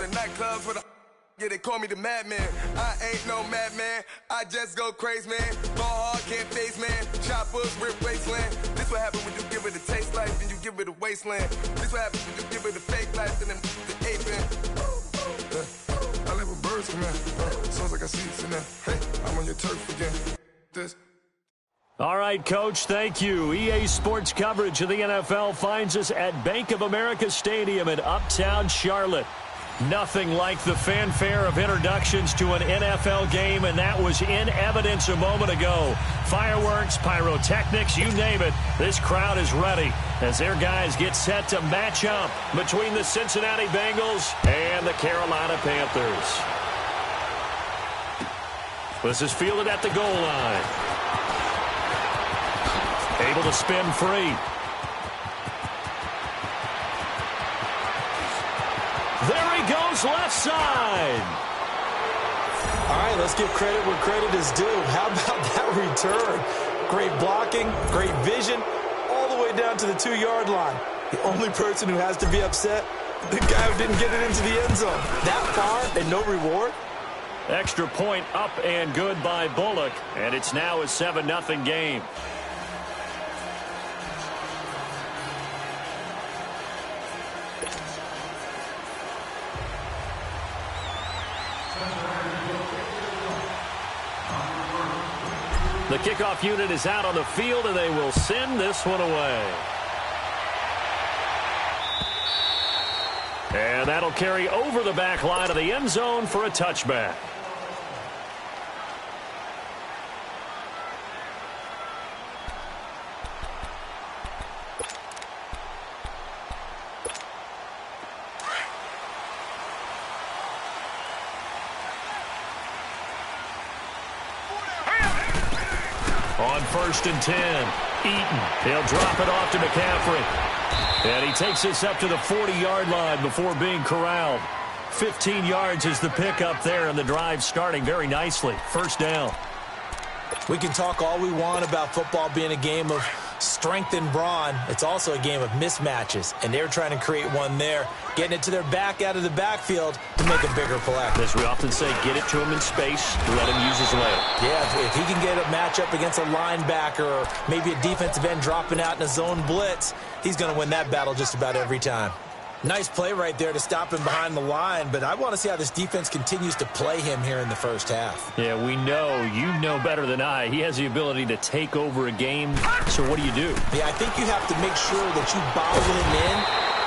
the nightclubs with a yeah, they call me the madman. I ain't no madman. I just go crazy, man. Ball hard, can't face, man. Choppers, rip wasteland. This what happens when you give it a taste life and you give it a wasteland. This what happens when you give it a fake life and then the ape in. I live with birds from there. Sounds like I see it in there. Hey, I'm on your turf again. This. All right, Coach, thank you. EA Sports coverage of the NFL finds us at Bank of America Stadium in Uptown Charlotte. Nothing like the fanfare of introductions to an NFL game, and that was in evidence a moment ago. Fireworks, pyrotechnics, you name it. This crowd is ready as their guys get set to match up between the Cincinnati Bengals and the Carolina Panthers. This is fielded at the goal line. Able to spin free. There he goes, left side. All right, let's give credit where credit is due. How about that return? Great blocking, great vision, all the way down to the 2-yard line. The only person who has to be upset, the guy who didn't get it into the end zone. That far and no reward? Extra point up and good by Bullock, and it's now a 7-0 game. The kickoff unit is out on the field, and they will send this one away. And that'll carry over the back line of the end zone for a touchback. On 1st and 10, Eaton. He'll drop it off to McCaffrey. And he takes this up to the 40-yard line before being corralled. 15 yards is the pickup there, and the drive starting very nicely. First down. We can talk all we want about football being a game of strength and brawn. It's also a game of mismatches, and they're trying to create one there, getting it to their back out of the backfield to make a bigger play. As we often say, get it to him in space, let him use his leg. Yeah, if he can get a matchup against a linebacker or maybe a defensive end dropping out in a zone blitz, he's going to win that battle just about every time. Nice play right there to stop him behind the line, but I want to see how this defense continues to play him here in the first half. Yeah, we know. You know better than I. He has the ability to take over a game, so what do you do? Yeah, I think you have to make sure that you bottle him in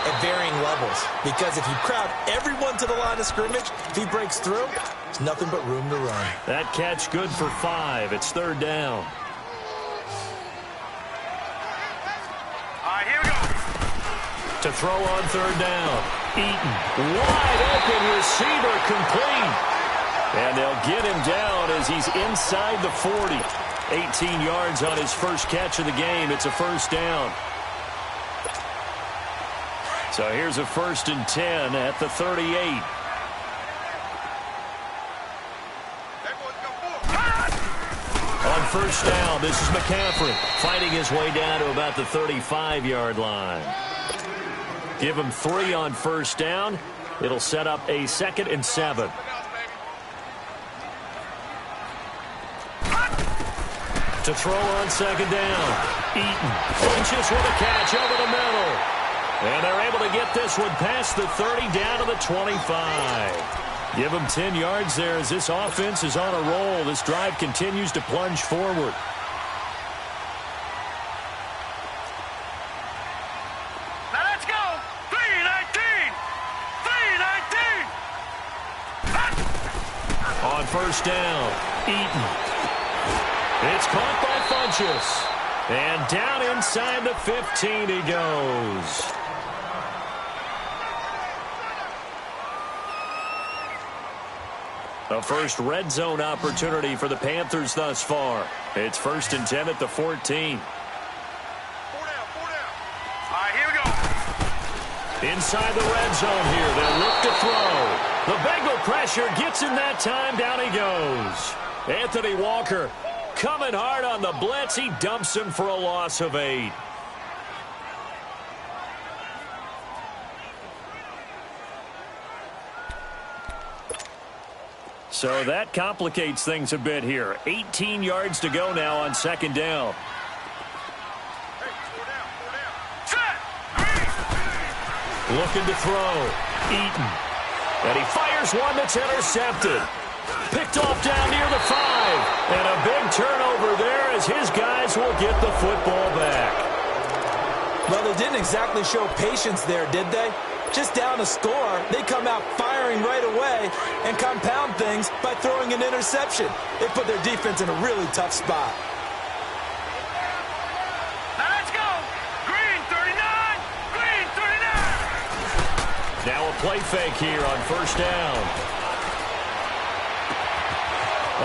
at varying levels, because if you crowd everyone to the line of scrimmage, if he breaks through, there's nothing but room to run. That catch good for 5. It's 3rd down. All right, here we go. To throw on 3rd down. Eaton. Wide open receiver complete. And they'll get him down as he's inside the 40. 18 yards on his first catch of the game. It's a first down. So here's a 1st and 10 at the 38. On 1st down, this is McCaffrey fighting his way down to about the 35-yard line. Give him 3 on 1st down. It'll set up a 2nd and 7. To throw on 2nd down. Eaton punches with a catch over the middle. And they're able to get this one past the 30 down to the 25. Give them 10 yards there as this offense is on a roll. This drive continues to plunge forward. Now let's go. 3-19. 3-19. On 1st down, Eaton. It's caught by Funchess. And down inside the 15 he goes. The first red zone opportunity for the Panthers thus far. It's 1st and 10 at the 14. 4 down. All right, here we go. Inside the red zone here. They'll look to throw. The Bengal pressure gets him that time. Down he goes. Anthony Walker coming hard on the blitz. He dumps him for a loss of 8. So that complicates things a bit here. 18 yards to go now on second down. Looking to throw. Eaton. And he fires one that's intercepted. Picked off down near the 5. And a big turnover there as his guys will get the football back. Well, they didn't exactly show patience there, did they? Just down a score, they come out firing right away and compound things by throwing an interception. They put their defense in a really tough spot. Now let's go. Green 39. Green 39. Now a play fake here on first down.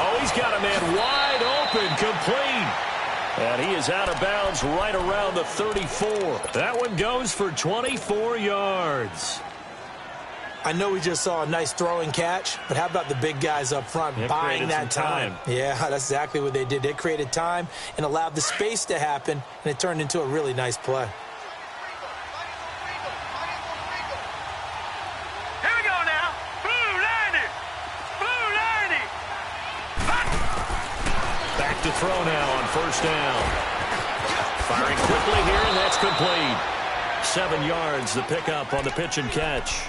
Oh, he's got a man wide open, complete. And he is out of bounds right around the 34. That one goes for 24 yards. I know we just saw a nice throwing catch, but how about the big guys up front buying that time? Yeah, that's exactly what they did. They created time and allowed the space to happen, and it turned into a really nice play. Here we go now. Blue 90. Blue 90. Back to throw now on first down. Firing quickly here, and that's complete. 7 yards, the pickup on the pitch and catch.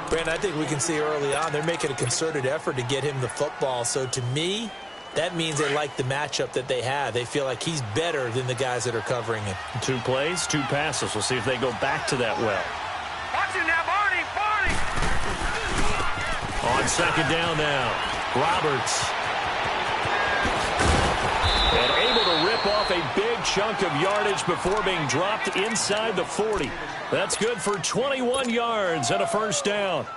Brandon, I think we can see early on they're making a concerted effort to get him the football. So to me, that means they like the matchup that they have. They feel like he's better than the guys that are covering him. 2 plays, 2 passes. We'll see if they go back to that well. Watch it now, Barney. Barney. On second down now, Roberts. And able to rip off a big chunk of yardage before being dropped inside the 40. That's good for 21 yards and a first down.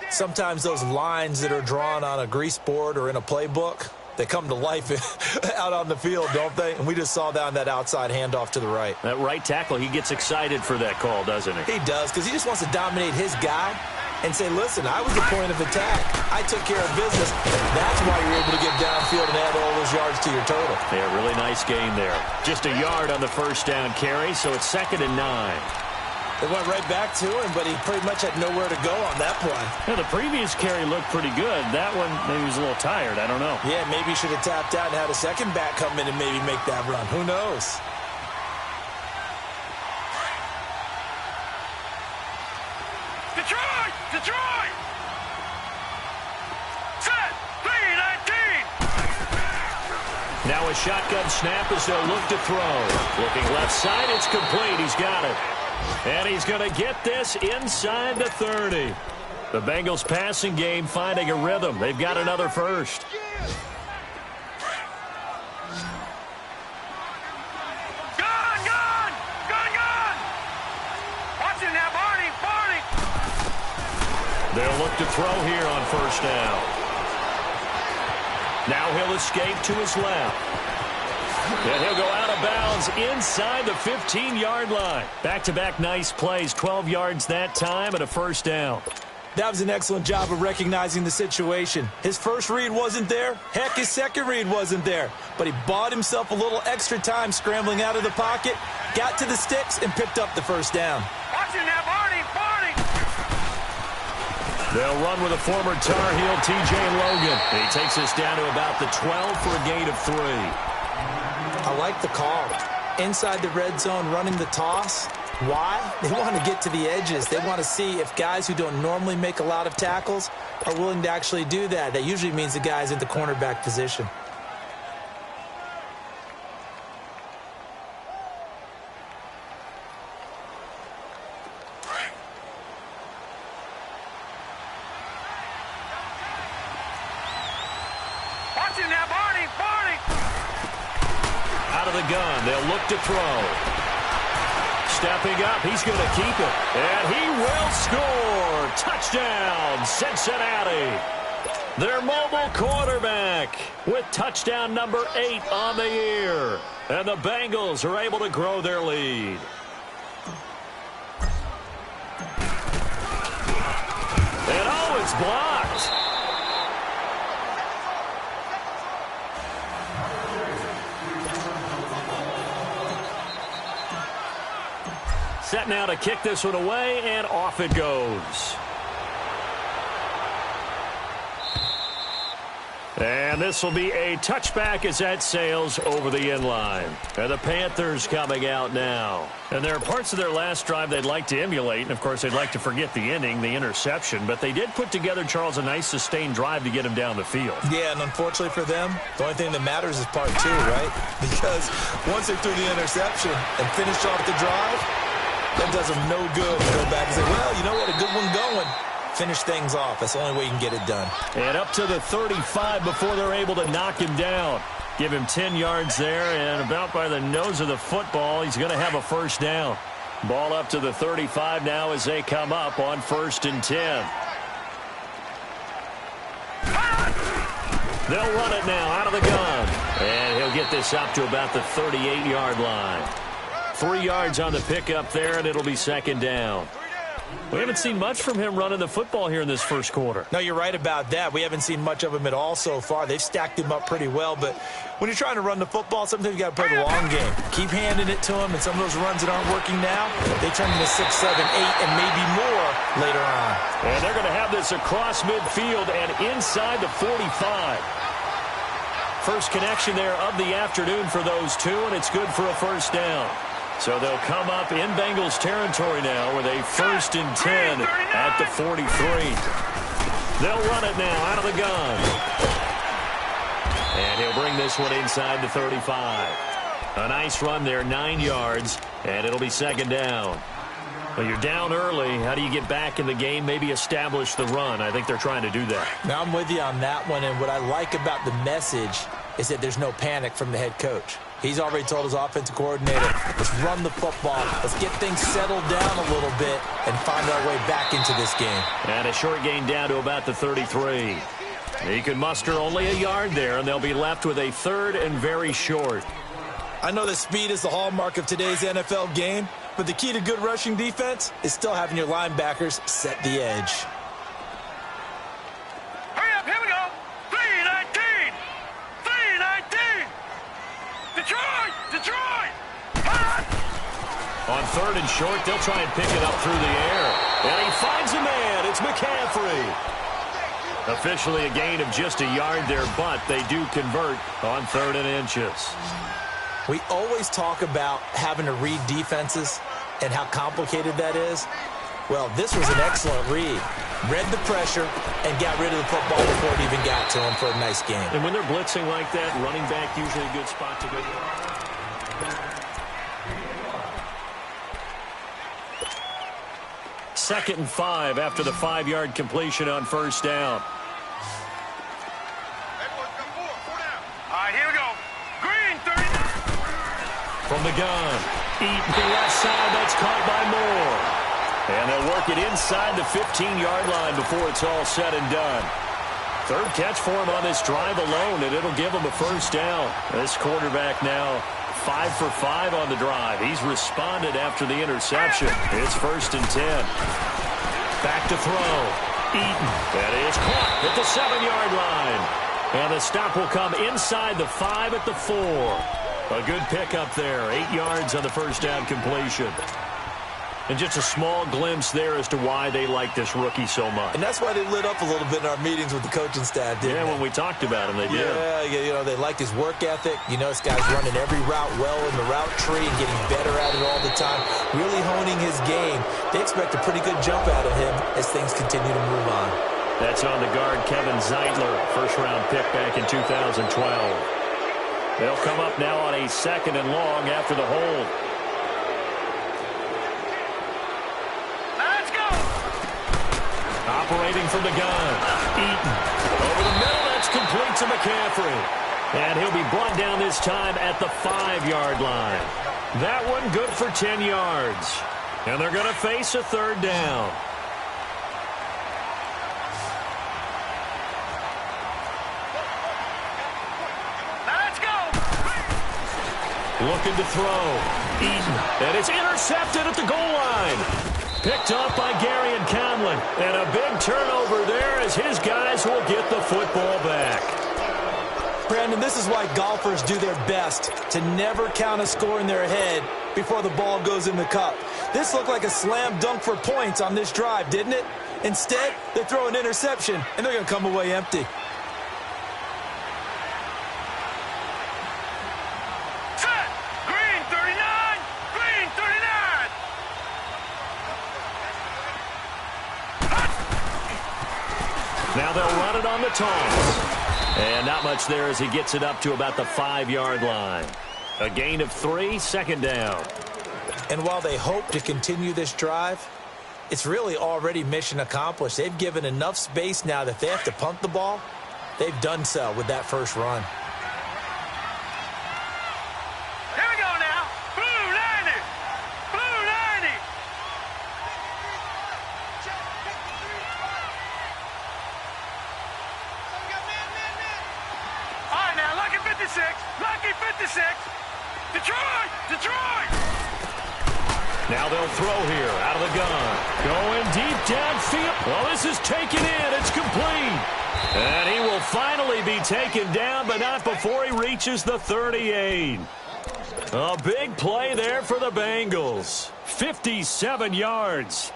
Sometimes those lines that are drawn on a grease board or in a playbook, they come to life out on the field, don't they? And we just saw that on that outside handoff to the right. That right tackle, he gets excited for that call, doesn't he? He does, because he just wants to dominate his guy and say, listen, I was the point of attack. I took care of business. That's why you're able to get downfield and add all those yards to your total. Yeah, really nice gain there. Just a yard on the first down carry, so it's 2nd and 9. They went right back to him, but he pretty much had nowhere to go on that play. Yeah, the previous carry looked pretty good. That one, maybe he was a little tired. I don't know. Yeah, maybe he should have tapped out and had a second back come in and maybe make that run. Who knows? Detroit! Detroit! Set! 3-19! Now a shotgun snap as they'll look to throw. Looking left side, it's complete. He's got it. And he's going to get this inside the 30. The Bengals passing game finding a rhythm. They've got another first. Gun! Gun! Gun! Gun! Watch it now, Barney! Barney! They'll look to throw here on first down. Now he'll escape to his left. And he'll go out of bounds inside the 15-yard line. Back-to-back nice plays, 12 yards that time and a first down. That was an excellent job of recognizing the situation. His first read wasn't there. Heck, his second read wasn't there. But he bought himself a little extra time scrambling out of the pocket, got to the sticks, and picked up the first down. Watch it now, Barney! Barney! They'll run with a former Tar Heel, T.J. Logan. He takes us down to about the 12 for a gain of 3. I like the call. Inside the red zone, running the toss. Why? They want to get to the edges. They want to see if guys who don't normally make a lot of tackles are willing to actually do that. That usually means the guy's in the cornerback position. Watch it now, Barney! Barney! Out of the gun, they'll look to throw. Stepping up, he's going to keep it. And he will score. Touchdown, Cincinnati. Their mobile quarterback with touchdown number 8 on the year. And the Bengals are able to grow their lead. And oh, it's blocked. Set now to kick this one away, and off it goes. And this will be a touchback as that sails over the inline. And the Panthers coming out now. And there are parts of their last drive they'd like to emulate. And, of course, they'd like to forget the inning, the interception. But they did put together, Charles, a nice sustained drive to get him down the field. Yeah, and unfortunately for them, the only thing that matters is part two, right? Because once they threw the interception and finished off the drive, that does them no good to go back and say, well, you know what, a good one going. Finish things off. That's the only way you can get it done. And up to the 35 before they're able to knock him down. Give him 10 yards there, and about by the nose of the football, he's going to have a first down. Ball up to the 35 now as they come up on 1st and 10. They'll run it now out of the gun. And he'll get this up to about the 38-yard line. 3 yards on the pickup there, and it'll be 2nd down. We haven't seen much from him running the football here in this first quarter. No, you're right about that. We haven't seen much of him at all so far. They've stacked him up pretty well, but when you're trying to run the football, sometimes you got to play the long game. Keep handing it to him, and some of those runs that aren't working now, they turn into 6, 7, 8, and maybe more later on. And they're going to have this across midfield and inside the 45. First connection there of the afternoon for those two, and it's good for a first down. So they'll come up in Bengals territory now with a 1st and 10 at the 43. They'll run it now out of the gun. And he'll bring this one inside the 35. A nice run there, 9 yards, and it'll be 2nd down. Well, you're down early. How do you get back in the game, maybe establish the run? I think they're trying to do that. Now, I'm with you on that one, and what I like about the message is that there's no panic from the head coach. He's already told his offensive coordinator, let's run the football. Let's get things settled down a little bit and find our way back into this game. And a short gain down to about the 33. He can muster only a yard there, and they'll be left with a 3rd and very short. I know that speed is the hallmark of today's NFL game, but the key to good rushing defense is still having your linebackers set the edge. Hurry up, here we go. 3-19. 3-19. Detroit! Detroit! On 3rd and short, they'll try and pick it up through the air. And he finds a man. It's McCaffrey. Officially a gain of just a yard there, but they do convert on 3rd and inches. We always talk about having to read defenses and how complicated that is. Well, this was an excellent read. Read the pressure and got rid of the football before it even got to him for a nice game. And when they're blitzing like that, running back usually a good spot to go. 2nd and 5 after the 5-yard completion on 1st down. All right, here we go. Green, 30. From the gun, Eaton to the left side. That's caught by Moore. And they'll work it inside the 15-yard line before it's all said and done. 3rd catch for him on this drive alone, and it'll give him a first down. This quarterback now 5 for 5 on the drive. He's responded after the interception. It's 1st and 10. Back to throw. Eaton. That is caught at the 7-yard line. And the stop will come inside the 5 at the 4. A good pickup there. 8 yards on the first down completion. And just a small glimpse there as to why they like this rookie so much. And that's why they lit up a little bit in our meetings with the coaching staff, didn't they? Yeah, when we talked about him, they did. Yeah, you know, they liked his work ethic. You know, this guy's running every route well in the route tree and getting better at it all the time, really honing his game. They expect a pretty good jump out of him as things continue to move on. That's on the guard, Kevin Zeitler, first-round pick back in 2012. They'll come up now on a 2nd and long after the hold. Operating from the gun. Eaton. Over the middle, that's complete to McCaffrey. And he'll be brought down this time at the 5-yard line. That one good for 10 yards. And they're going to face a 3rd down. Let's go. Looking to throw. Eaton. And it's intercepted at the goal line. Picked up by Gary and Conlon. And a big turnover there as his guys will get the football back. Brandon, this is why golfers do their best to never count a score in their head before the ball goes in the cup. This looked like a slam dunk for points on this drive, didn't it? Instead, they throw an interception, and they're going to come away empty. Now they'll run it on the toss. And not much there as he gets it up to about the 5-yard line. A gain of 3, second down. And while they hope to continue this drive, it's really already mission accomplished. They've given enough space now that if they have to punt the ball, they've done so with that first run. Here we go now. Blue 90. Blue 90. All right, now, lucky 56. Lucky 56. Detroit! Detroit! Now they'll throw here out of the gun. Going deep downfield. Well, this is taken in. It's complete. And he will finally be taken down, but not before he reaches the 38. A big play there for the Bengals. 57 yards.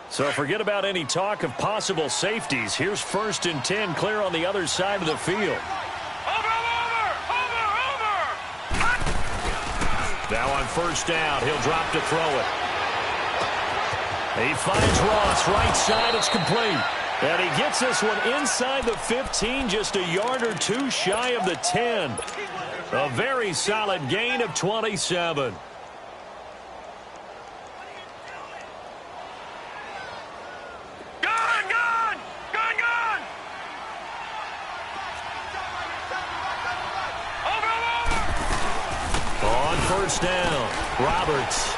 So forget about any talk of possible safeties. Here's 1st and 10 clear on the other side of the field. Now on 1st down, he'll drop to throw it. He finds Ross, right side, it's complete. And he gets this one inside the 15, just a yard or 2 shy of the 10. A very solid gain of 27. First down, Roberts.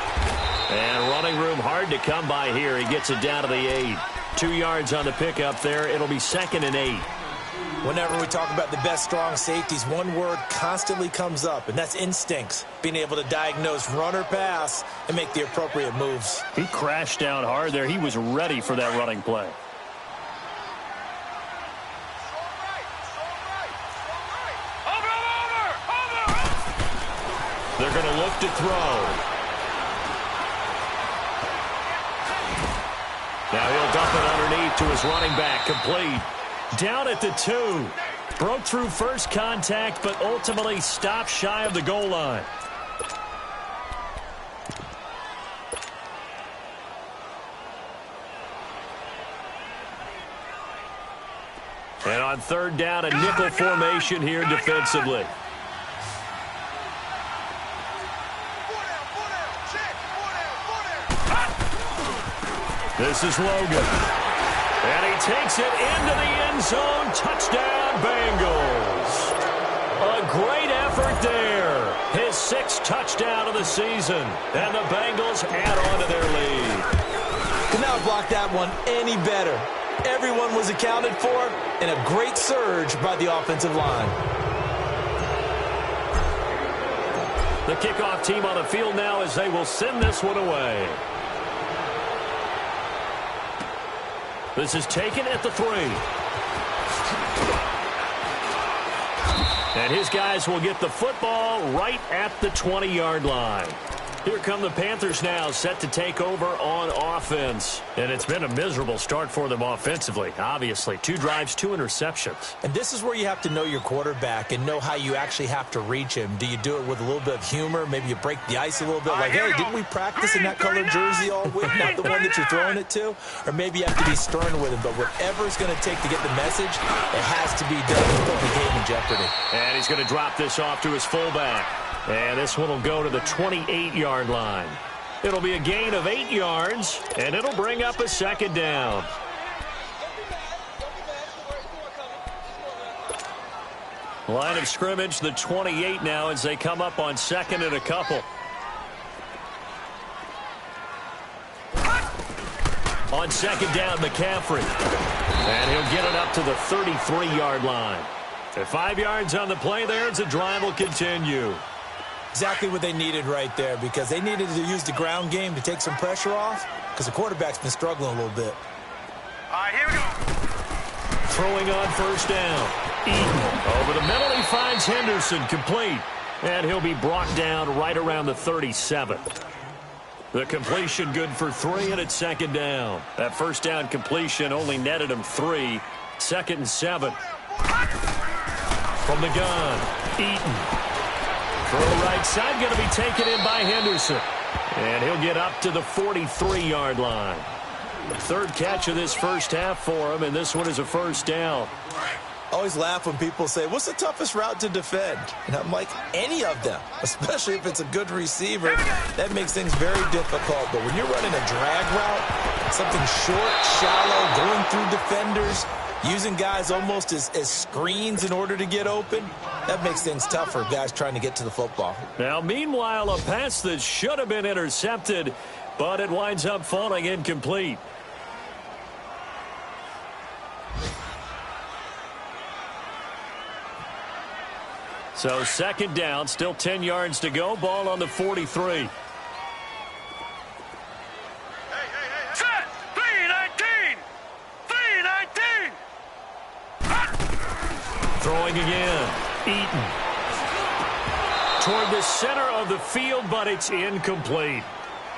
And running room hard to come by here. He gets it down to the 8. 2 yards on the pickup there. It'll be 2nd and 8. Whenever we talk about the best strong safeties, one word constantly comes up, and that's instincts. Being able to diagnose run or pass and make the appropriate moves. He crashed down hard there. He was ready for that running play. They're going to look to throw. Now he'll dump it underneath to his running back. Complete. Down at the 2. Broke through first contact, but ultimately stopped shy of the goal line. And on 3rd down, a nickel formation here defensively. This is Logan. And he takes it into the end zone. Touchdown, Bengals. A great effort there. His 6th touchdown of the season. And the Bengals add on to their lead. Could not block that one any better. Everyone was accounted for, and a great surge by the offensive line. The kickoff team on the field now as they will send this one away. This is taken at the 3. And his guys will get the football right at the 20-yard line. Here come the Panthers now, set to take over on offense. And it's been a miserable start for them offensively, obviously. 2 drives, 2 interceptions. And this is where you have to know your quarterback and know how you actually have to reach him. Do you do it with a little bit of humor? Maybe you break the ice a little bit, like, hey, didn't we practice in that colored jersey all week, not the one that you're throwing it to? Or maybe you have to be stern with him. But whatever it's going to take to get the message, it has to be done to put the game in jeopardy. And he's going to drop this off to his fullback. And this one will go to the 28-yard line. It'll be a gain of 8 yards, and it'll bring up a 2nd down. Line of scrimmage, the 28 now as they come up on 2nd and a couple. On 2nd down, McCaffrey. And he'll get it up to the 33-yard line. At 5 yards on the play there, as the drive will continue. Exactly what they needed right there, because they needed to use the ground game to take some pressure off, because the quarterback's been struggling a little bit. All right, here we go. Throwing on 1st down. Eaton over the middle. He finds Henderson, complete. And he'll be brought down right around the 37. The completion good for 3, and it's 2nd down. That 1st down completion only netted him 3. 2nd and 7. From the gun, Eaton. Throw right side, going to be taken in by Henderson. And he'll get up to the 43-yard line. Third catch of this first half for him, and this one is a first down. I always laugh when people say, what's the toughest route to defend? And I'm like, any of them, especially if it's a good receiver. That makes things very difficult. But when you're running a drag route, something short, shallow, going through defenders, using guys almost as screens in order to get open, that makes things tougher, guys trying to get to the football. Now, meanwhile, a pass that should have been intercepted, but it winds up falling incomplete. So second down, still 10 yards to go. Ball on the 43. Set! 319! 319! Throwing again. Eaton. Toward the center of the field, but it's incomplete.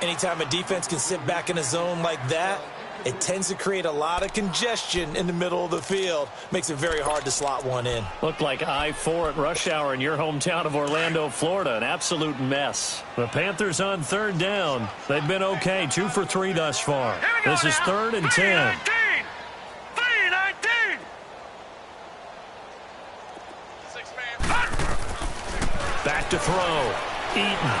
Anytime a defense can sit back in a zone like that, it tends to create a lot of congestion in the middle of the field. Makes it very hard to slot one in. Looked like I-4 at rush hour in your hometown of Orlando, Florida. An absolute mess. The Panthers on third down. They've been okay. 2 for 3 thus far. This is 3rd and 10. 319! Back to throw. Eaton.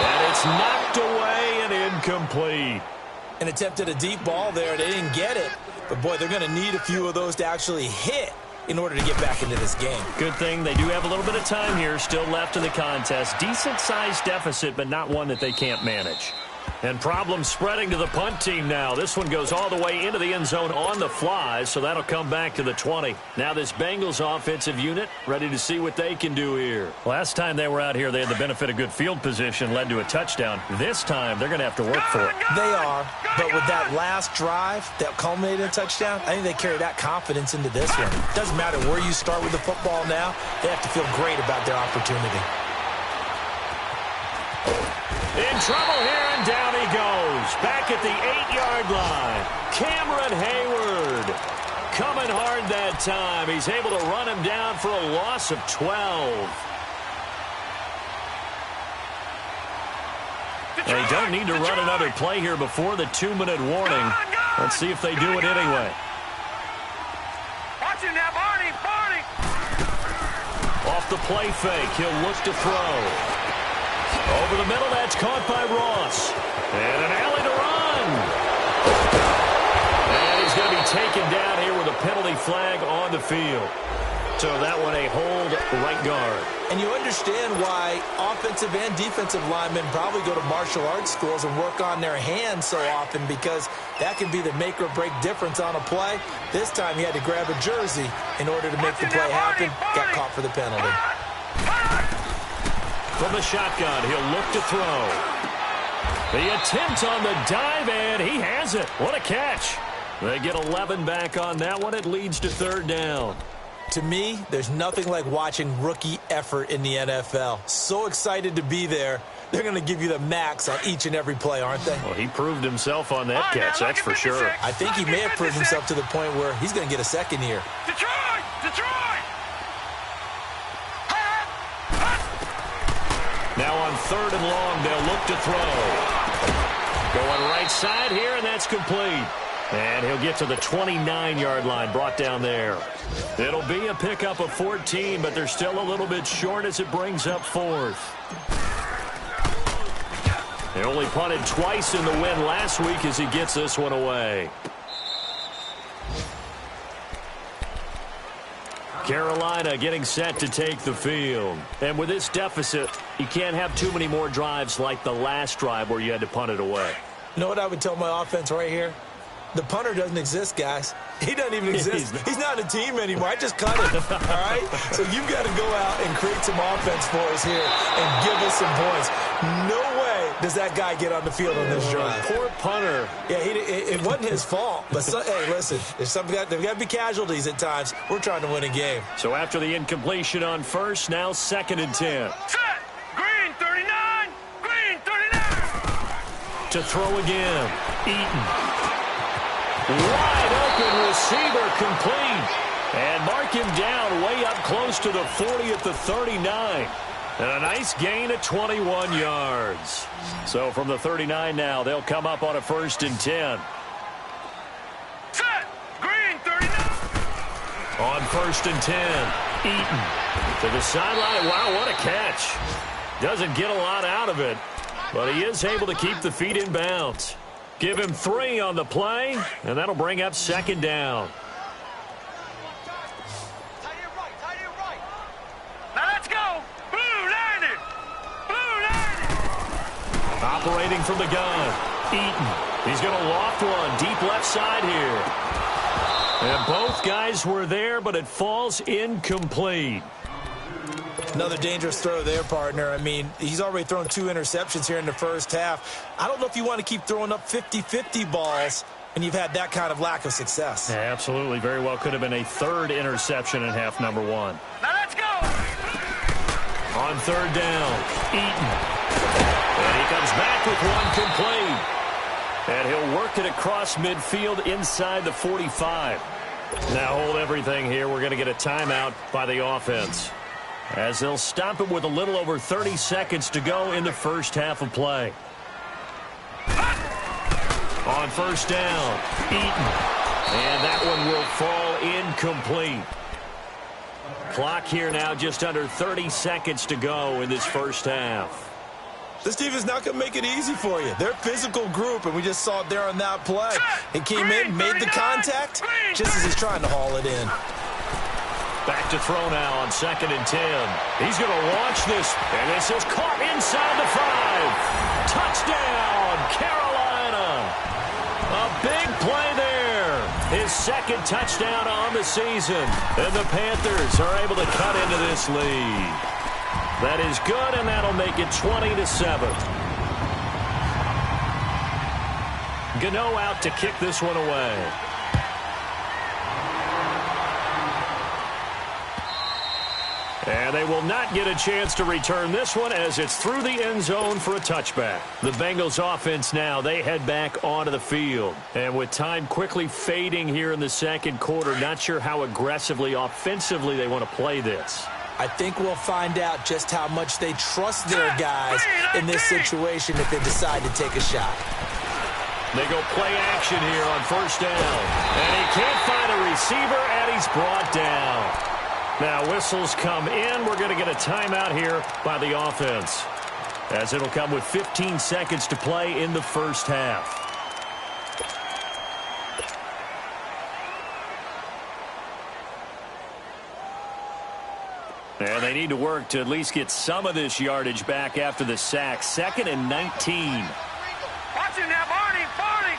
And it's knocked away and incomplete. And attempted a deep ball there. They didn't get it. But, boy, they're going to need a few of those to actually hit in order to get back into this game. Good thing they do have a little bit of time here still left in the contest. Decent-sized deficit, but not one that they can't manage. And problems spreading to the punt team now. This one goes all the way into the end zone on the fly, so that'll come back to the 20. Now this Bengals offensive unit ready to see what they can do here. Last time they were out here, they had the benefit of good field position, led to a touchdown. This time, they're going to have to work for it. They are, but with that last drive that culminated in a touchdown, I think they carry that confidence into this one. Doesn't matter where you start with the football now, they have to feel great about their opportunity. In trouble here, and down he goes. Back at the 8-yard line. Cameron Hayward coming hard that time. He's able to run him down for a loss of 12. They don't need to run another play here before the 2-minute warning. Let's see if they do it anyway. Watch him now, Barney! Barney! Off the play fake, he'll look to throw. Over the middle, that's caught by Ross. And an alley to run. And he's going to be taken down here with a penalty flag on the field. So that one a hold right guard. And you understand why offensive and defensive linemen probably go to martial arts schools and work on their hands so often, because that can be the make or break difference on a play. This time he had to grab a jersey in order to make the play happen. Got caught for the penalty. From the shotgun, he'll look to throw. The attempt on the dive, and he has it. What a catch. They get 11 back on that one. It leads to 3rd down. To me, there's nothing like watching rookie effort in the NFL. So excited to be there. They're going to give you the max on each and every play, aren't they? Well, he proved himself on that catch, that's for sure. I think he may have proved himself to the point where he's going to get a second here. Detroit! Detroit! Now on 3rd and long, they'll look to throw. Going right side here, and that's complete. And he'll get to the 29-yard line, brought down there. It'll be a pickup of 14, but they're still a little bit short as it brings up 4th. They only punted twice in the win last week as he gets this one away. Carolina getting set to take the field. And with this deficit, you can't have too many more drives like the last drive where you had to punt it away. You know what I would tell my offense right here? The punter doesn't exist, guys. He doesn't even exist. He's not a team anymore. I just cut it, all right? So you've got to go out and create some offense for us here and give us some points. No way does that guy get on the field on this drive. Poor punter. Yeah, it wasn't his fault. But, hey, listen, there's got to be casualties at times. We're trying to win a game. So after the incompletion on 1st, now 2nd and 10. Set! Green 39! Green 39! To throw again. Eaton. Wide open receiver complete. And mark him down way up close to the 40 at the 39. And a nice gain of 21 yards. So from the 39 now, they'll come up on a 1st and 10. Set. Green 39. On 1st and 10, Eaton to the sideline. Wow, what a catch. Doesn't get a lot out of it, but he is able to keep the feet in bounds. Give him 3 on the play, and that'll bring up 2nd down. Now let's go. Blue landed. Blue landed. Operating from the gun, Eaton. He's going to loft one deep left side here. And both guys were there, but it falls incomplete. Another dangerous throw there, partner. I mean, he's already thrown 2 interceptions here in the first half. I don't know if you want to keep throwing up 50-50 balls when you've had that kind of lack of success. Yeah, absolutely. Very well could have been a 3rd interception in half number 1. Now let's go. On 3rd down, Eaton. And he comes back with one complete. And he'll work it across midfield inside the 45. Now hold everything here. We're going to get a timeout by the offense, as they'll stop it with a little over 30 seconds to go in the first half of play. On 1st down, Eaton. And that one will fall incomplete. Clock here now just under 30 seconds to go in this first half. This team is not going to make it easy for you. They're a physical group, and we just saw it there on that play. He came in, made the contact, just as he's trying to haul it in. Back to throw now on 2nd and 10. He's going to launch this, and this is caught inside the 5. Touchdown, Carolina. A big play there. His 2nd touchdown on the season. And the Panthers are able to cut into this lead. That is good, and that'll make it 20-7. Gano out to kick this one away. And they will not get a chance to return this one, as it's through the end zone for a touchback. The Bengals offense now, they head back onto the field. And with time quickly fading here in the 2nd quarter, not sure how aggressively, offensively they want to play this. I think we'll find out just how much they trust their guys in this situation if they decide to take a shot. They go play action here on 1st down. And he can't find a receiver, and he's brought down. Now whistles come in. We're going to get a timeout here by the offense, as it'll come with 15 seconds to play in the first half. And they need to work to at least get some of this yardage back after the sack. 2nd and 19. Watch him now, Barney. Barney.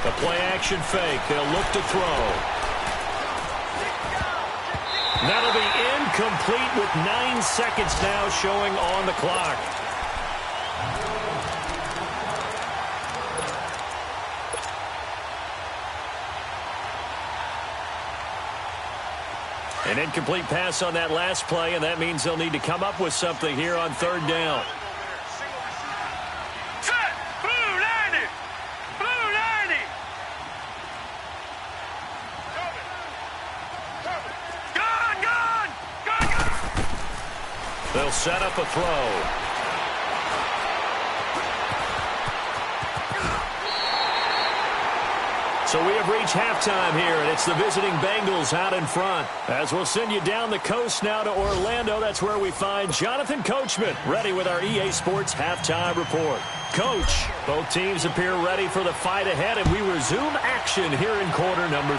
A play action fake. They'll look to throw. That'll be incomplete with 9 seconds now showing on the clock. An incomplete pass on that last play, and that means they'll need to come up with something here on 3rd down. Set. Blue landed. Blue landed. Gun, gun. Gun, gun. They'll set up a throw. So we have reached halftime here, and it's the visiting Bengals out in front. As we'll send you down the coast now to Orlando, that's where we find Jonathan Coachman, ready with our EA Sports Halftime Report. Coach, both teams appear ready for the fight ahead, and we resume action here in quarter number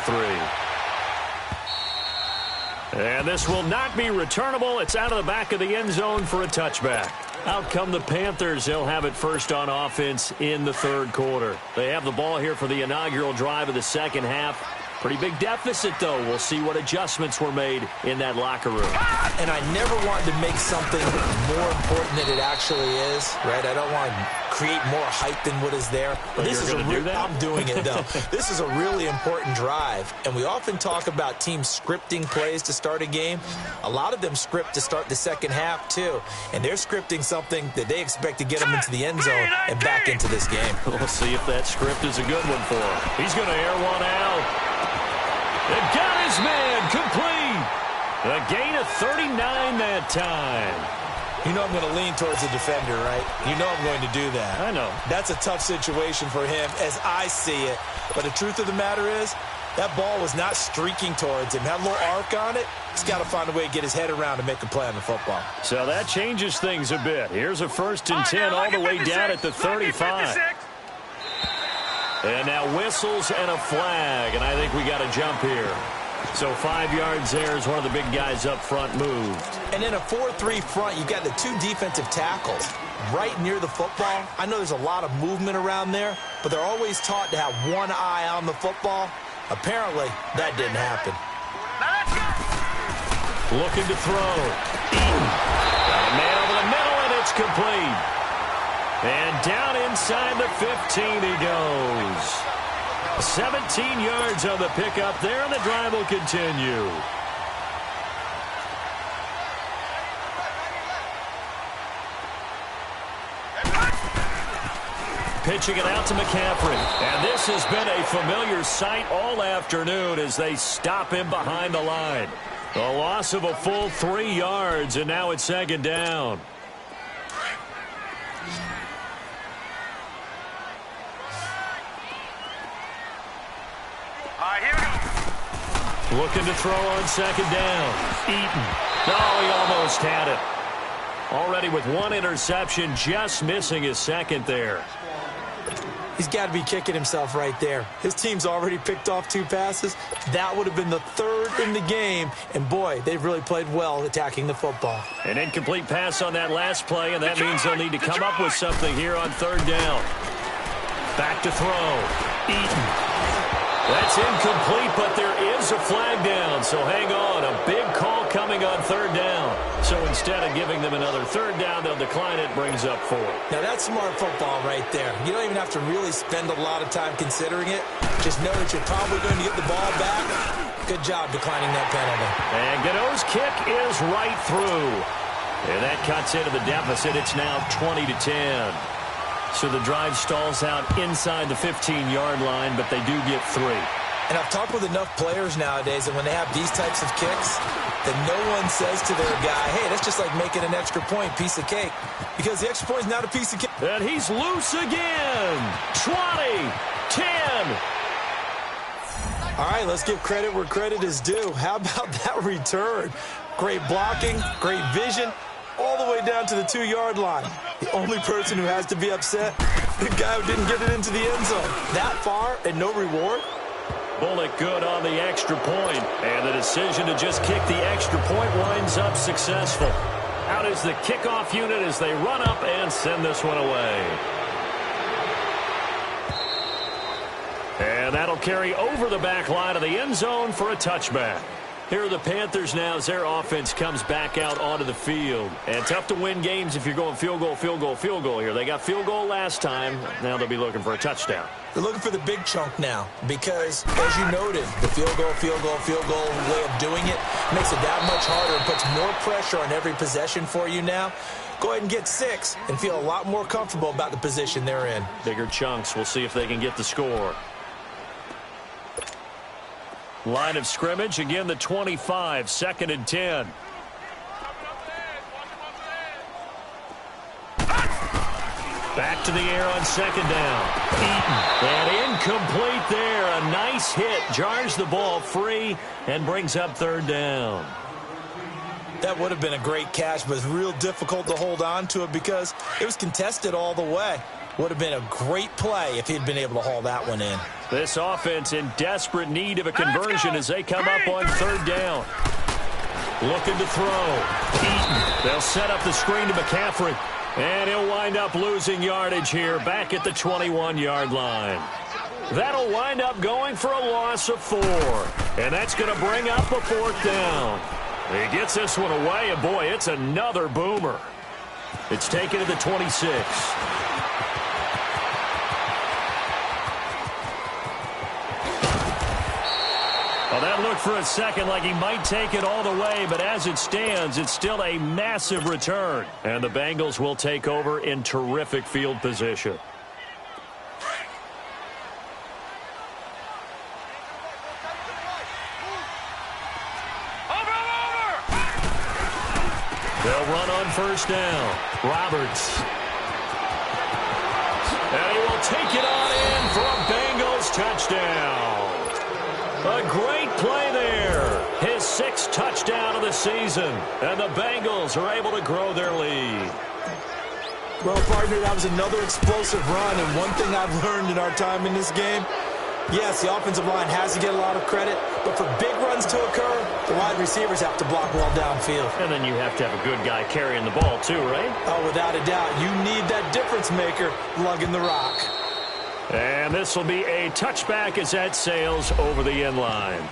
3. And this will not be returnable. It's out of the back of the end zone for a touchback. Out come the Panthers. They'll have it first on offense in the 3rd quarter. They have the ball here for the inaugural drive of the 2nd half. Pretty big deficit, though. We'll see what adjustments were made in that locker room. And I never wanted to make something more important than it actually is, right? I don't want to create more hype than what is there. But this is I'm doing it, though. This is a really important drive. And we often talk about teams scripting plays to start a game. A lot of them script to start the 2nd half, too. And they're scripting something that they expect to get them into the end zone and back into this game. We'll see if that script is a good one for him. He's going to air one out. And got his man complete. A gain of 39 that time. You know I'm going to lean towards the defender, right? You know I'm going to do that. I know. That's a tough situation for him as I see it. But the truth of the matter is, that ball was not streaking towards him. Had a little arc on it. He's got to find a way to get his head around and make a play on the football. So that changes things a bit. Here's a 1st and 10 all the way down at the 35. And now whistles and a flag, and I think we got a jump here. So 5 yards there as one of the big guys up front moved. And in a 4-3 front, you've got the 2 defensive tackles right near the football. I know there's a lot of movement around there, but they're always taught to have one eye on the football. Apparently, that didn't happen. Looking to throw. Eaton. Got a man over the middle, and it's complete. And down inside the 15 he goes. 17 yards on the pickup there, and the drive will continue. Pitching it out to McCaffrey. And this has been a familiar sight all afternoon as they stop him behind the line. A loss of a full 3 yards, and now it's 2nd down. Here we go. Looking to throw on 2nd down. Eaton. Oh, he almost had it. Already with 1 interception, just missing his 2nd there. He's got to be kicking himself right there. His team's already picked off 2 passes. That would have been the 3rd in the game. And, boy, they've really played well attacking the football. An incomplete pass on that last play, and that means they'll need to come up with something here on 3rd down. Back to throw. Eaton. That's incomplete, but there is a flag down. So hang on. A big call coming on 3rd down. So instead of giving them another 3rd down, they'll decline it. Brings up 4. Now, that's smart football right there. You don't even have to really spend a lot of time considering it. Just know that you're probably going to get the ball back. Good job declining that penalty. And Gano's kick is right through. And that cuts into the deficit. It's now 20-10. So the drive stalls out inside the 15-yard line, but they do get 3. And I've talked with enough players nowadays that when they have these types of kicks, that no one says to their guy, hey, that's just like making an extra point, piece of cake. Because the extra point is not a piece of cake. And he's loose again. 20, 10. All right, let's give credit where credit is due. How about that return? Great blocking, great vision, all the way down to the 2-yard line. The only person who has to be upset, the guy who didn't get it into the end zone. That far and no reward? Bullock good on the extra point. And the decision to just kick the extra point winds up successful. Out is the kickoff unit as they run up and send this one away. And that'll carry over the back line of the end zone for a touchback. Here are the Panthers now as their offense comes back out onto the field. And tough to win games if you're going field goal, field goal, field goal here. They got field goal last time. Now they'll be looking for a touchdown. They're looking for the big chunk now because, as you noted, the field goal way of doing it makes it that much harder and puts more pressure on every possession for you now. Go ahead and get 6 and feel a lot more comfortable about the position they're in. Bigger chunks. We'll see if they can get the score. Line of scrimmage, again the 25, 2nd and 10. Back to the air on 2nd down. Eaton. And incomplete there. A nice hit. Jars the ball free and brings up 3rd down. That would have been a great catch, but it's real difficult to hold on to it because it was contested all the way. Would have been a great play if he'd been able to haul that one in. This offense in desperate need of a conversion as they come up on 3rd down. Looking to throw. Eaton. They'll set up the screen to McCaffrey. And he'll wind up losing yardage here back at the 21-yard line. That'll wind up going for a loss of 4. And that's going to bring up a 4th down. He gets this one away, and boy, it's another boomer. It's taken to the 26. Well, that looked for a second like he might take it all the way, but as it stands, it's still a massive return. And the Bengals will take over in terrific field position. Over! They'll run on first down. Roberts. And he will take it on in for a Bengals touchdown. A great play there. His 6th touchdown of the season. And the Bengals are able to grow their lead. Well, partner, that was another explosive run. And one thing I've learned in our time in this game, yes, the offensive line has to get a lot of credit, but for big runs to occur, the wide receivers have to block well downfield. And then you have to have a good guy carrying the ball too, right? Oh, without a doubt. You need that difference maker lugging the rock. And this will be a touchback as that sails over the end line.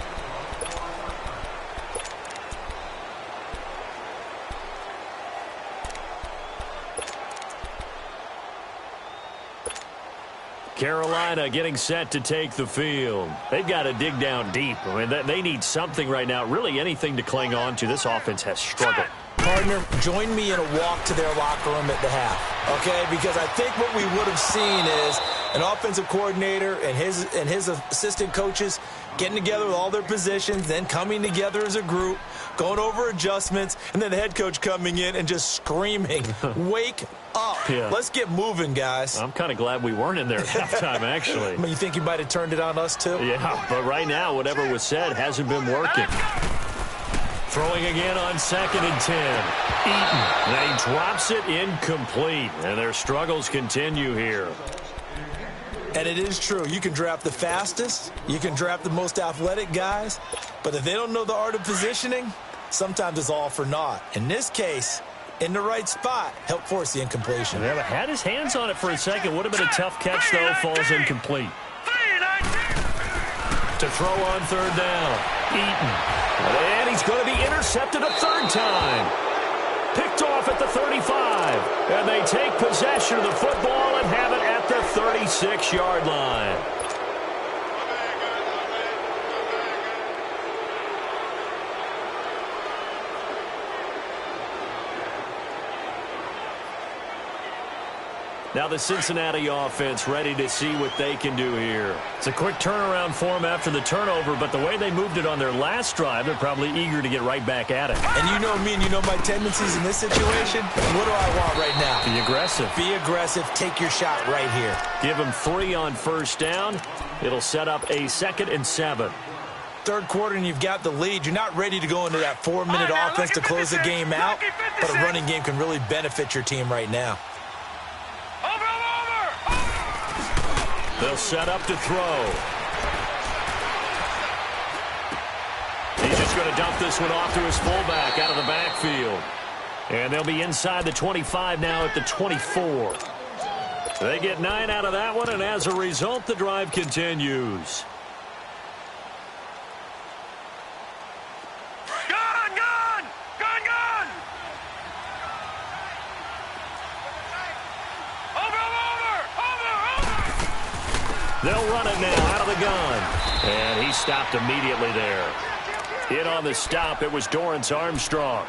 Carolina getting set to take the field. They've got to dig down deep. I mean, they need something right now, really anything to cling on to. This offense has struggled. Partner, join me in a walk to their locker room at the half, okay? Because I think what we would have seen is an offensive coordinator and his assistant coaches getting together with all their positions, then coming together as a group, going over adjustments, and then the head coach coming in and just screaming, wake up. Yeah. Let's get moving, guys. I'm kind of glad we weren't in there at halftime, actually. I mean, you think you might have turned it on us, too? Yeah, but right now, whatever was said hasn't been working. Throwing again on 2nd and 10. Eaton. And he drops it incomplete. And their struggles continue here. And it is true. You can draft the fastest. You can draft the most athletic guys. But if they don't know the art of positioning, sometimes it's all for naught. In this case, in the right spot, helped force the incompletion. Yeah, but had his hands on it for a second. Would have been a tough catch, though. Falls incomplete. To throw on 3rd down. Eaton. And he's going to be intercepted a 3rd time. Picked off at the 35. And they take possession of the football and have it at the 36-yard line. Now the Cincinnati offense ready to see what they can do here. It's a quick turnaround for them after the turnover, but the way they moved it on their last drive, they're probably eager to get right back at it. And you know me and you know my tendencies in this situation. What do I want right now? Be aggressive. Be aggressive. Take your shot right here. Give them 3 on 1st down. It'll set up a 2nd and 7. 3rd quarter and you've got the lead. You're not ready to go into that 4-minute offense to close the game out, but a running game can really benefit your team right now. They'll set up to throw. He's just going to dump this one off to his fullback out of the backfield. And they'll be inside the 25 now at the 24. They get 9 out of that one, and as a result, the drive continues. They'll run it now out of the gun. And he stopped immediately there. In on the stop, it was Dorrance Armstrong.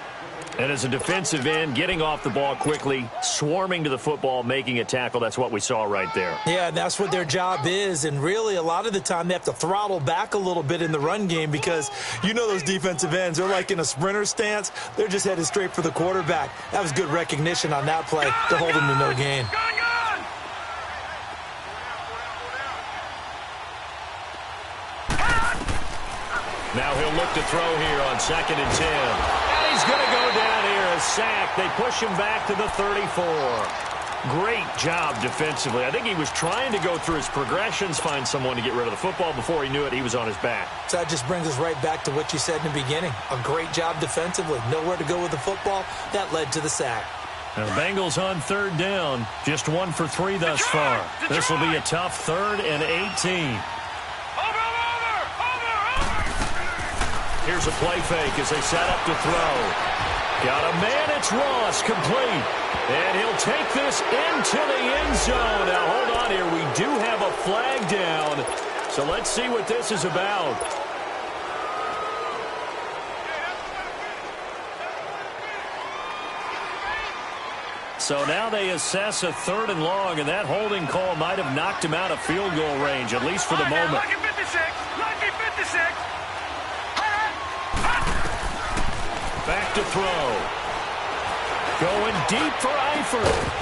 And as a defensive end, getting off the ball quickly, swarming to the football, making a tackle, that's what we saw right there. Yeah, that's what their job is. And really, a lot of the time, they have to throttle back a little bit in the run game because you know those defensive ends, they're like in a sprinter stance. They're just headed straight for the quarterback. That was good recognition on that play to hold him to no gain. Now he'll look to throw here on 2nd and 10. And he's going to go down here, a sack. They push him back to the 34. Great job defensively. I think he was trying to go through his progressions, find someone to get rid of the football. Before he knew it, he was on his back. So that just brings us right back to what you said in the beginning. A great job defensively. Nowhere to go with the football. That led to the sack. Now the Bengals on 3rd down. Just 1 for 3 thus far. This will be a tough 3rd and 18. Here's a play fake as they set up to throw. Got a man, it's Ross, complete. And he'll take this into the end zone. Now, hold on here. We do have a flag down. So let's see what this is about. So now they assess a 3rd and long, and that holding call might have knocked him out of field goal range, at least for the moment. Lucky 56. Lucky 56. Back to throw. Going deep for Eifert.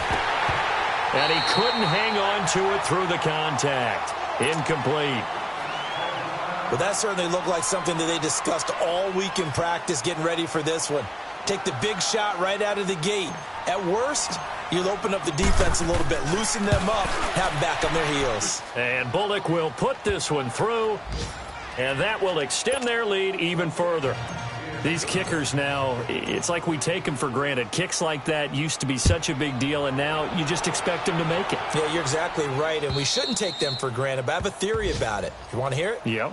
And he couldn't hang on to it through the contact. Incomplete. Well, that certainly looked like something that they discussed all week in practice getting ready for this one. Take the big shot right out of the gate. At worst, you'll open up the defense a little bit, loosen them up, have them back on their heels. And Bullock will put this one through, and that will extend their lead even further. These kickers now, it's like we take them for granted. Kicks like that used to be such a big deal, and now you just expect them to make it. Yeah, you're exactly right, and we shouldn't take them for granted, but I have a theory about it. You want to hear it? Yep.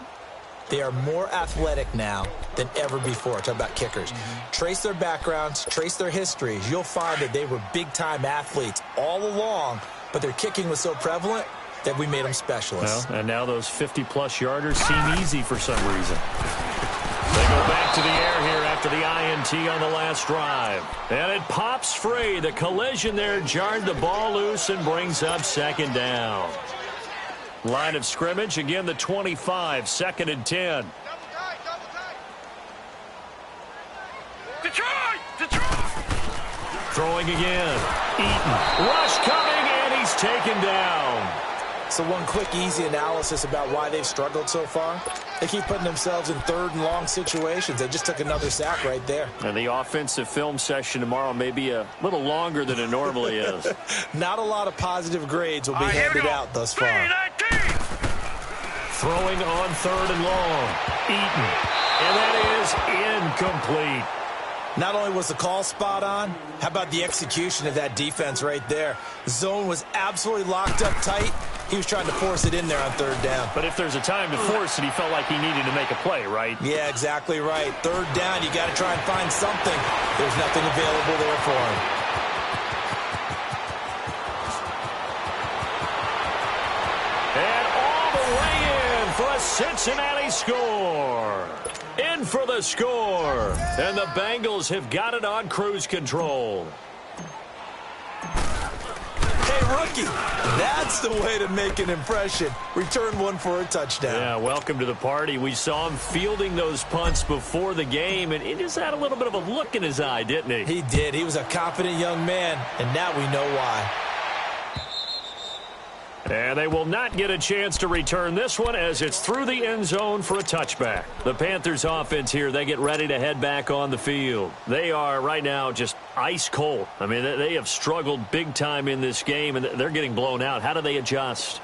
They are more athletic now than ever before. Talk about kickers. Trace their backgrounds, trace their histories. You'll find that they were big-time athletes all along, but their kicking was so prevalent that we made them specialists. Well, and now those 50-plus yarders seem easy for some reason. They go back to the air here after the INT on the last drive. And it pops free. The collision there jarred the ball loose and brings up second down. Line of scrimmage, again the 25, 2nd and 10. Detroit! Throwing again. Eaton. Rush coming, and he's taken down. So one quick, easy analysis about why they've struggled so far. They keep putting themselves in 3rd and long situations. They just took another sack right there. And the offensive film session tomorrow may be a little longer than it normally is. Not a lot of positive grades will be handed out thus far. Throwing on 3rd and long. Eaton. And that is incomplete. Not only was the call spot on, how about the execution of that defense right there? Zone was absolutely locked up tight. He was trying to force it in there on 3rd down. But if there's a time to force it, he felt like he needed to make a play, right? Yeah, exactly right. 3rd down, you got to try and find something. There's nothing available there for him. And all the way in for a Cincinnati score. In for the score. And the Bengals have got it on cruise control. Hey, rookie, that's the way to make an impression. Return one for a touchdown. Yeah, welcome to the party. We saw him fielding those punts before the game, and he just had a little bit of a look in his eye, didn't he? He did. He was a confident young man, and now we know why. And they will not get a chance to return this one as it's through the end zone for a touchback. The Panthers offense here, they get ready to head back on the field. They are right now just ice cold. I mean, they have struggled big time in this game, and they're getting blown out. How do they adjust?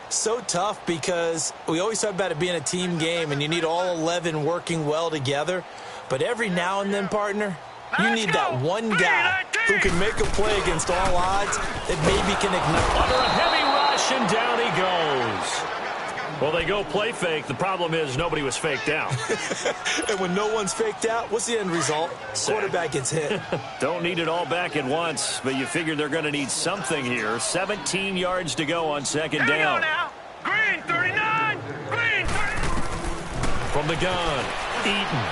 So tough because we always talk about it being a team game, and you need all 11 working well together. But every now and then, partner, you need that one guy who can make a play against all odds that maybe can ignite. Under a heavy rush, and down he goes. Well, they go play fake. The problem is nobody was faked out. And when no one's faked out, what's the end result? Quarterback gets hit. Don't need it all back at once, but you figure they're going to need something here. 17 yards to go on 2nd down. Now. Green 39. Green 30. From the gun, Eaton.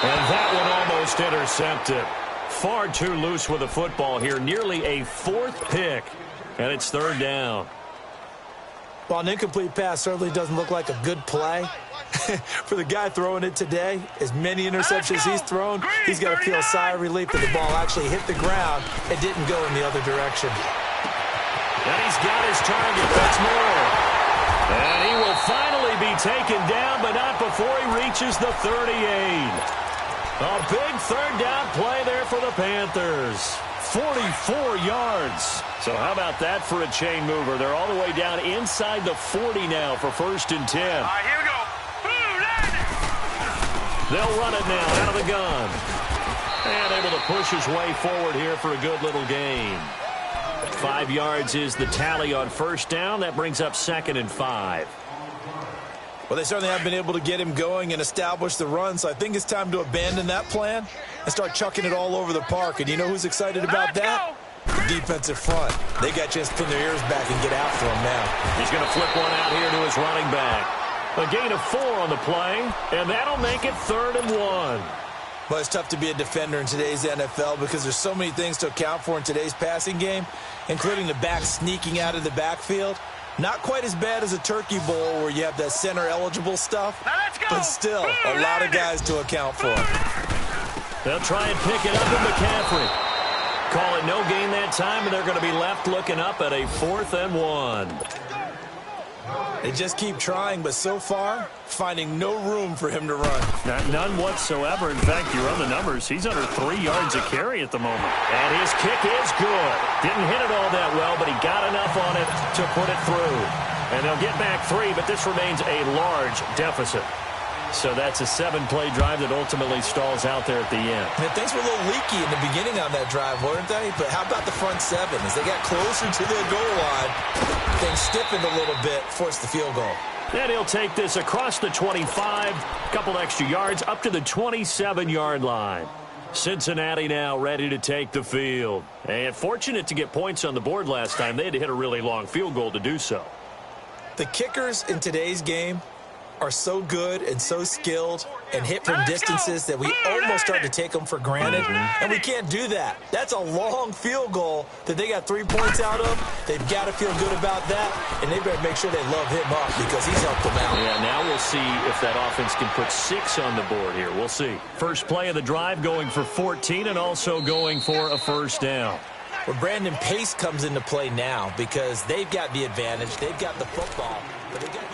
And that one almost intercepted. Far too loose with the football here. Nearly a 4th pick. And it's 3rd down. Well, an incomplete pass certainly doesn't look like a good play. For the guy throwing it today, as many interceptions he's thrown, he's got to feel a sigh of relief that the ball actually hit the ground and didn't go in the other direction. And he's got his target. That's more. And he will finally be taken down, but not before he reaches the 38. A big 3rd down play there for the Panthers. 44 yards. So how about that for a chain mover? They're all the way down inside the 40 now for 1st and 10. All right, here we go. They'll run it now out of the gun. And able to push his way forward here for a good little gain. 5 yards is the tally on 1st down. That brings up 2nd and 5. Well, they certainly have been able to get him going and establish the run, so I think it's time to abandon that plan and start chucking it all over the park. And you know who's excited about that? The defensive front. They got a chance to pin their ears back and get after him now. He's going to flip one out here to his running back. A gain of 4 on the play, and that'll make it 3rd and 1. Well, it's tough to be a defender in today's NFL because there's so many things to account for in today's passing game, including the back sneaking out of the backfield. Not quite as bad as a turkey bowl where you have that center eligible stuff, but still a lot of guys to account for. They'll try and pick it up with McCaffrey. Call it no gain that time, and they're going to be left looking up at a 4th and 1. They just keep trying, but so far, finding no room for him to run. None whatsoever. In fact, you run the numbers, he's under 3 yards a carry at the moment. And his kick is good. Didn't hit it all that well, but he got enough on it to put it through. And they'll get back 3, but this remains a large deficit. So that's a 7-play drive that ultimately stalls out there at the end. And things were a little leaky in the beginning on that drive, weren't they? But how about the front 7? As they got closer to their goal line, things stiffened a little bit, forced the field goal. And he'll take this across the 25, a couple extra yards, up to the 27-yard line. Cincinnati now ready to take the field. And fortunate to get points on the board last time. They had to hit a really long field goal to do so. The kickers in today's game are so good and so skilled and hit from distances that we almost start to take them for granted, and we can't do that. That's a long field goal that they got 3 points out of. They've got to feel good about that, and they better make sure they love him up because he's helped them out. Yeah, now we'll see if that offense can put 6 on the board here. We'll see. First play of the drive going for 14 and also going for a first down. Well, Brandon, pace comes into play now because they've got the advantage. They've got the football, but they've got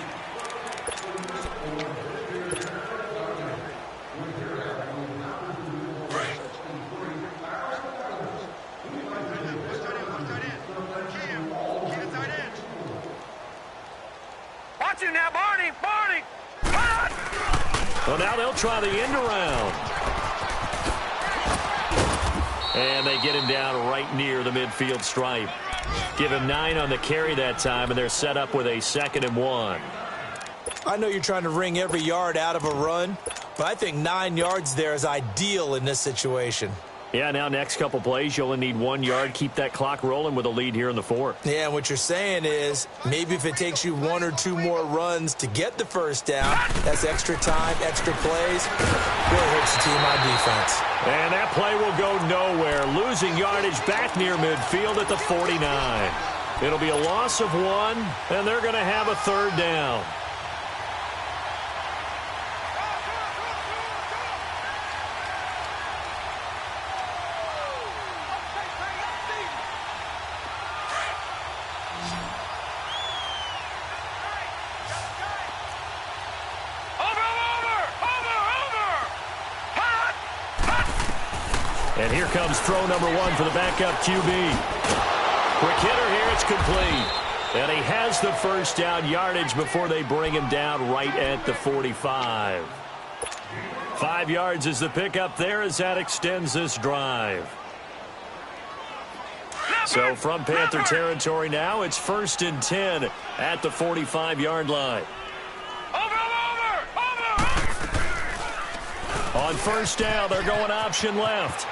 now, Barney! Well, now they'll try the end around. And they get him down right near the midfield stripe. Give him 9 on the carry that time, and they're set up with a 2nd and 1. I know you're trying to wring every yard out of a run, but I think 9 yards there is ideal in this situation. Yeah, now next couple plays, you'll only need 1 yard. Keep that clock rolling with a lead here in the 4th. Yeah, and what you're saying is maybe if it takes you 1 or 2 more runs to get the first down, that's extra time, extra plays. Really hurts the team on defense. And that play will go nowhere. Losing yardage back near midfield at the 49. It'll be a loss of 1, and they're going to have a 3rd down. And here comes throw number 1 for the backup QB. Quick hitter here, it's complete. And he has the first down yardage before they bring him down right at the 45. 5 yards is the pickup there as that extends this drive. So from Panther territory now, it's 1st and 10 at the 45-yard line. On first down, they're going option left.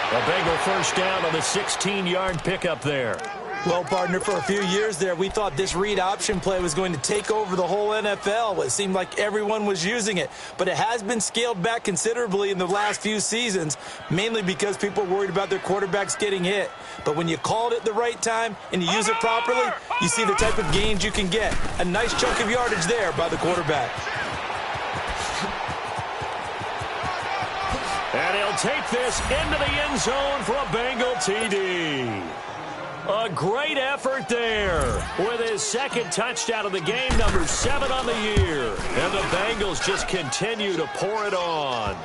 A Bengal first down on the 16-yard pickup there. Well, partner, for a few years there, we thought this read option play was going to take over the whole NFL. It seemed like everyone was using it. But it has been scaled back considerably in the last few seasons, mainly because people are worried about their quarterbacks getting hit. But when you call it at the right time and you use it properly, you see the type of gains you can get. A nice chunk of yardage there by the quarterback. And he'll take this into the end zone for a Bengal TD. A great effort there with his 2nd touchdown of the game, number 7 on the year. And the Bengals just continue to pour it on.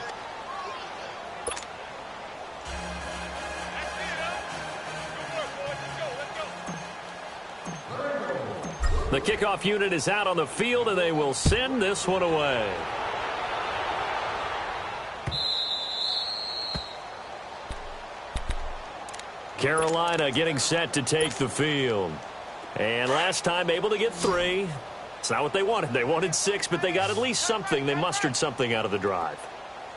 The kickoff unit is out on the field, and they will send this one away. Carolina getting set to take the field. And last time able to get 3. It's not what they wanted. They wanted 6, but they got at least something. They mustered something out of the drive.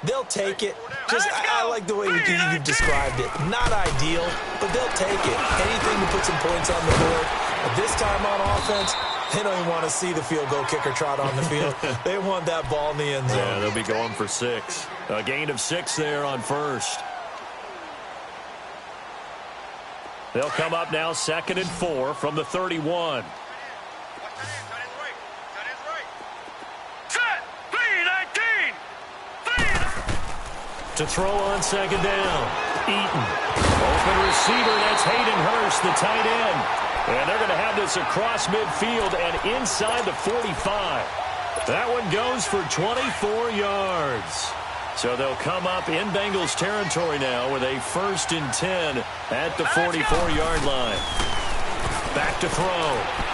They'll take it. I like the way you've described it. Not ideal, but they'll take it. Anything to put some points on the board. But this time on offense, they don't even want to see the field goal kicker trot on the field. They want that ball in the end zone. Yeah, they'll be going for 6. A gain of 6 there on first. They'll come up now 2nd and 4 from the 31. Set, 3-19, 3. To throw on second down. Eaton. Open receiver, that's Hayden Hurst, the tight end. And they're going to have this across midfield and inside the 45. That one goes for 24 yards. So they'll come up in Bengals territory now with a 1st and 10 at the 44-yard line. Back to throw.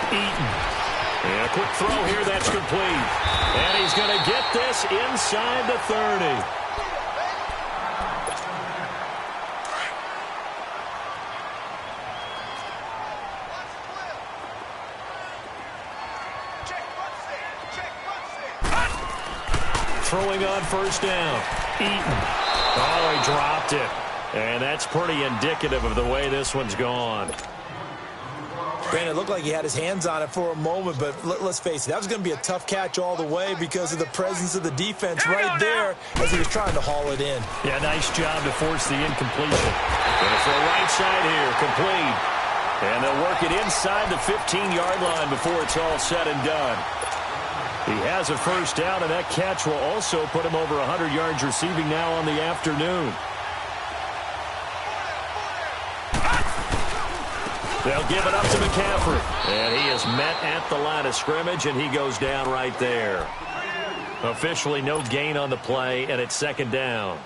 Eaton. And a quick throw here, that's complete. And he's going to get this inside the 30. Throwing on first down. Eaton. Oh, he dropped it. And that's pretty indicative of the way this one's gone. Brandon, it looked like he had his hands on it for a moment, but let's face it, that was going to be a tough catch all the way because of the presence of the defense right there as he was trying to haul it in. Yeah, nice job to force the incompletion. Going to throw right side here, complete. And they'll work it inside the 15-yard line before it's all said and done. He has a first down, and that catch will also put him over 100 yards receiving now on the afternoon. They'll give it up to McCaffrey. And he is met at the line of scrimmage, and he goes down right there. Officially no gain on the play, and it's second down.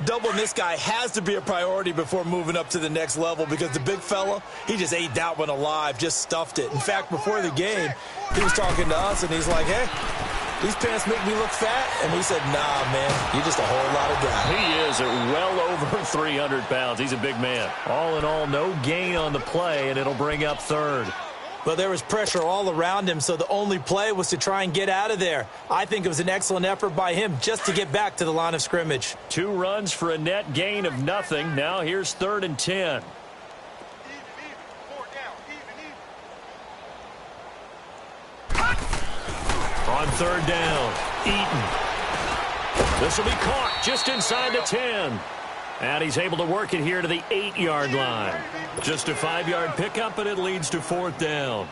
Doubling this guy has to be a priority before moving up to the next level because the big fella, he just ate that one alive, just stuffed it. In fact, before the game, he was talking to us, and he's like, hey, these pants make me look fat. And we said, nah, man, you're just a whole lot of guy. He is at well over 300 pounds. He's a big man. All in all, no gain on the play, and it'll bring up third. But there was pressure all around him, so the only play was to try and get out of there. I think it was an excellent effort by him just to get back to the line of scrimmage. 2 runs for a net gain of nothing. Now here's 3rd and 10. On 3rd down, Eaton. This will be caught just inside the 10. And he's able to work it here to the 8-yard line. Just a 5-yard pickup, and it leads to 4th down.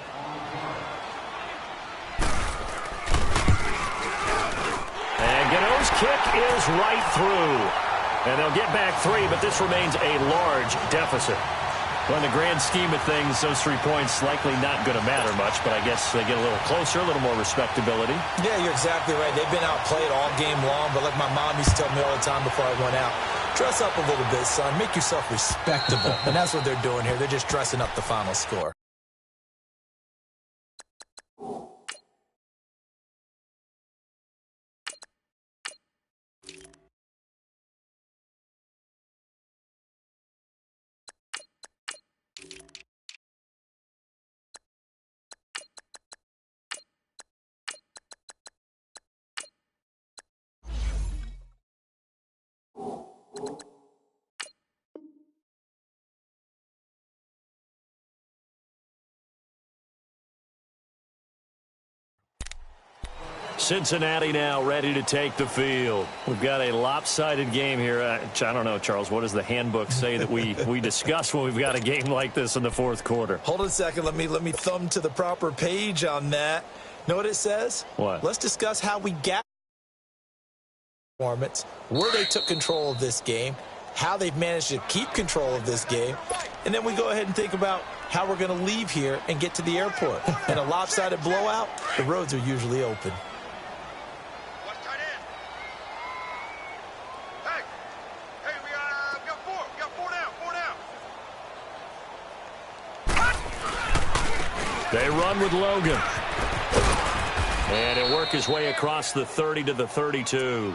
And Gano's kick is right through. And they'll get back 3, but this remains a large deficit. Well, in the grand scheme of things, those 3 points likely not going to matter much, but I guess they get a little closer, a little more respectability. Yeah, you're exactly right. They've been outplayed all game long, but like my mom used to tell me all the time before I went out, dress up a little bit, son. Make yourself respectable. And that's what they're doing here. They're just dressing up the final score. Cincinnati now ready to take the field. We've got a lopsided game here. I don't know, Charles, what does the handbook say that we discuss when we've got a game like this in the 4th quarter? Hold on a second. Let me thumb to the proper page on that. Know what it says? What? Let's discuss how we got performance, where they took control of this game, how they've managed to keep control of this game, and then we go ahead and think about how we're going to leave here and get to the airport. In a lopsided blowout, the roads are usually open. They run with Logan. And he'll work his way across the 30 to the 32.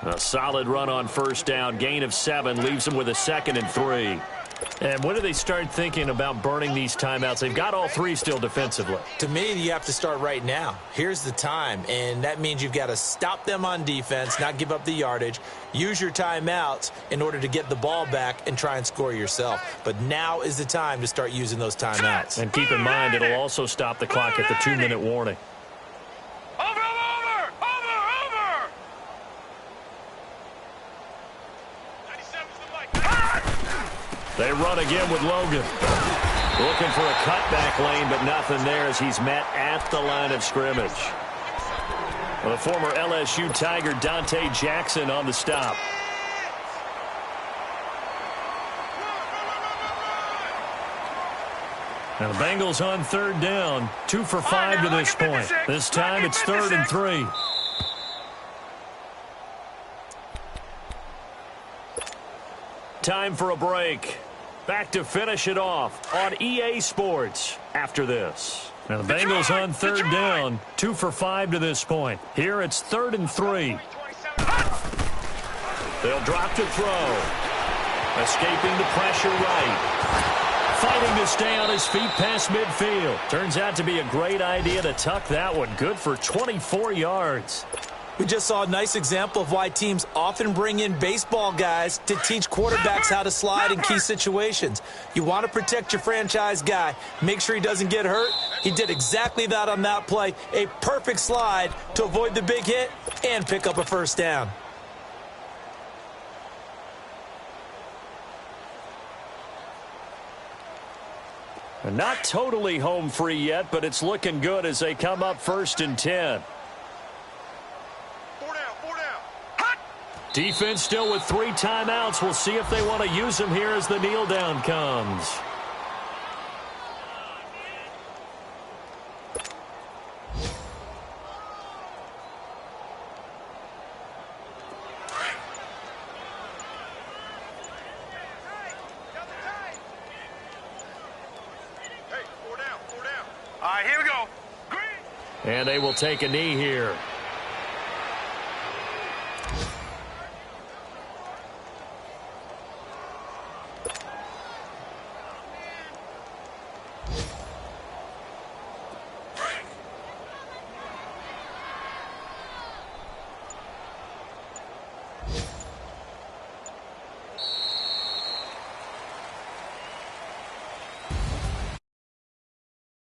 A solid run on first down. Gain of 7 leaves him with a 2nd and 3. And when do they start thinking about burning these timeouts? They've got all 3 still defensively. To me, you have to start right now. Here's the time, and that means you've got to stop them on defense, not give up the yardage, use your timeouts in order to get the ball back and try and score yourself. But now is the time to start using those timeouts. And keep in mind, it'll also stop the clock at the 2-minute warning. They run again with Logan. Looking for a cutback lane, but nothing there as he's met at the line of scrimmage. The former LSU Tiger Dante Jackson on the stop. Now the Bengals on third down, 2 for 5 to this point. This time it's 3rd and 3. Time for a break. Back to finish it off on EA Sports after this. Now the Bengals on third down, 2 for 5 to this point. Here it's 3rd and 3. They'll drop to throw. Escaping the pressure right. Fighting to stay on his feet past midfield. Turns out to be a great idea to tuck that one. Good for 24 yards. We just saw a nice example of why teams often bring in baseball guys to teach quarterbacks how to slide in key situations. You want to protect your franchise guy. Make sure he doesn't get hurt. He did exactly that on that play. A perfect slide to avoid the big hit and pick up a first down. Not totally home free yet, but it's looking good as they come up 1st and 10. 4 down. Hot! Defense still with 3 timeouts. We'll see if they want to use them here as the kneel down comes. All right, here we go. Green. And they will take a knee here.